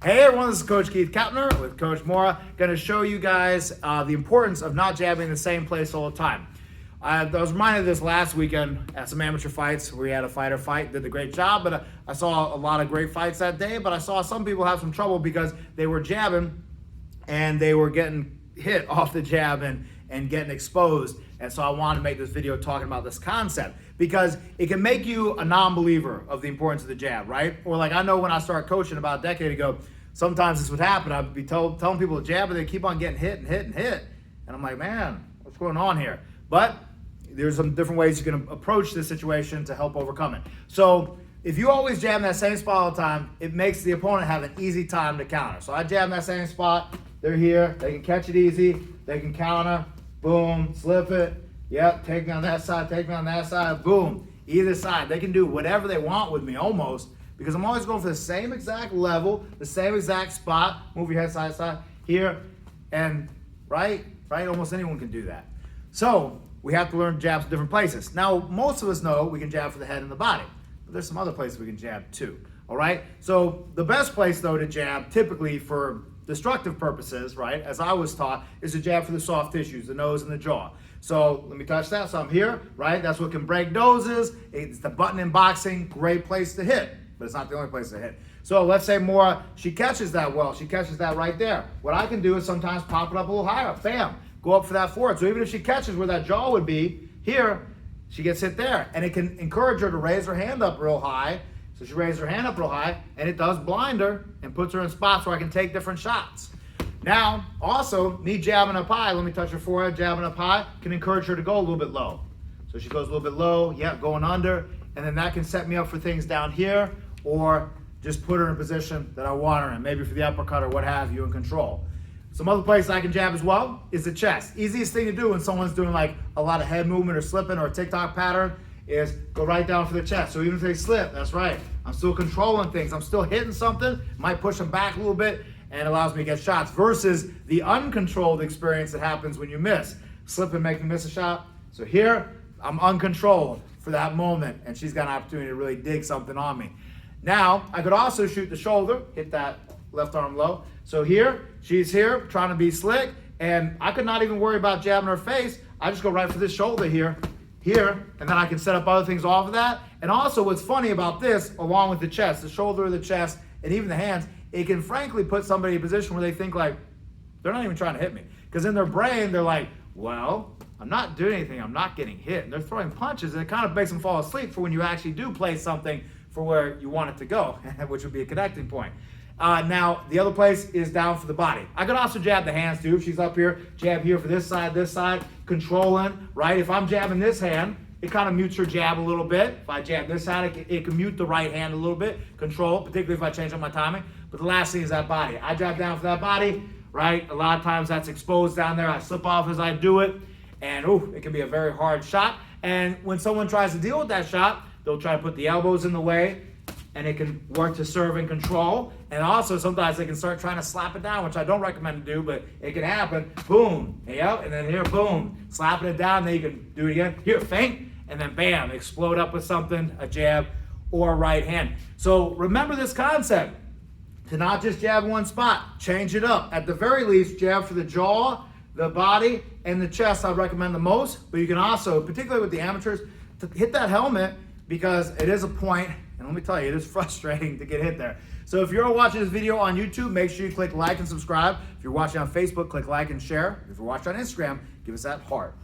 Hey everyone, this is Coach Keith Kapner with Coach Mora. Going to show you guys the importance of not jabbing in the same place all the time. I was reminded of this last weekend at some amateur fights. We had a fighter fight, did a great job, but I saw a lot of great fights that day, but I saw some people have some trouble because they were jabbing and they were getting hit off the jab and getting exposed. And so I wanted to make this video talking about this concept because it can make you a non-believer of the importance of the jab, right? Or like I know when I started coaching about a decade ago, sometimes this would happen. I'd be telling people to jab, but they keep on getting hit and hit and hit. And I'm like, man, what's going on here? But there's some different ways you can approach this situation to help overcome it. So if you always jab in that same spot all the time, it makes the opponent have an easy time to counter. So I jab in that same spot, they're here, they can catch it easy, they can counter, boom, slip it, yep, take me on that side, take me on that side, boom, either side. They can do whatever they want with me almost because I'm always going for the same exact level, the same exact spot, move your head side to side, here, and right, almost anyone can do that. So we have to learn jabs in different places. Now, most of us know we can jab for the head and the body, but there's some other places we can jab too, all right? So the best place though to jab, typically for destructive purposes, right, as I was taught, is to jab for the soft tissues, the nose and the jaw. So let me touch that. So I'm here, right? That's what can break noses. It's the button in boxing, great place to hit, but it's not the only place to hit. So let's say Mora, she catches that well. She catches that right there. What I can do is sometimes pop it up a little higher, bam, go up for that forward. So even if she catches where that jaw would be, here, she gets hit there. And it can encourage her to raise her hand up real high. So she raises her hand up real high, and it does blind her and puts her in spots where I can take different shots. Now, also, me jabbing up high, let me touch her forehead, jabbing up high, can encourage her to go a little bit low. So she goes a little bit low, yep, going under, and then that can set me up for things down here, or just put her in a position that I want her in, maybe for the uppercut or what have you in control. Some other places I can jab as well is the chest. Easiest thing to do when someone's doing like a lot of head movement or slipping or a TikTok pattern is go right down for the chest. So even if they slip, that's right, I'm still controlling things. I'm still hitting something, might push them back a little bit, and allows me to get shots versus the uncontrolled experience that happens when you miss. Slip and make me miss a shot. So here, I'm uncontrolled for that moment, and she's got an opportunity to really dig something on me. Now, I could also shoot the shoulder, hit that left arm low. So here, she's here, trying to be slick, and I could not even worry about jabbing her face. I just go right for this shoulder here, and then I can set up other things off of that. And also what's funny about this, along with the chest, the shoulder, the chest, and even the hands, it can frankly put somebody in a position where they think like, they're not even trying to hit me. Because in their brain, they're like, well, I'm not doing anything, I'm not getting hit. And they're throwing punches, and it kind of makes them fall asleep for when you actually do play something for where you want it to go, which would be a connecting point. Now, the other place is down for the body. I could also jab the hands too. If she's up here, jab here for this side, controlling, right? If I'm jabbing this hand, it kind of mutes her jab a little bit. If I jab this hand, it can mute the right hand a little bit, control, particularly if I change up my timing. But the last thing is that body. I jab down for that body, right? A lot of times that's exposed down there. I slip off as I do it, and it can be a very hard shot. And when someone tries to deal with that shot, they'll try to put the elbows in the way, and it can work to serve and control. And also sometimes they can start trying to slap it down, which I don't recommend to do, but it can happen. Boom, yep, and then here, boom, slapping it down, then you can do it again. Here, feint, and then bam, explode up with something, a jab or a right hand. So remember this concept, to not just jab one spot, change it up. At the very least, jab for the jaw, the body, and the chest I'd recommend the most, but you can also, particularly with the amateurs, to hit that helmet because it is a point. And let me tell you, it is frustrating to get hit there. So if you're watching this video on YouTube, make sure you click like and subscribe. If you're watching on Facebook, click like and share. If you're watching on Instagram, give us that heart.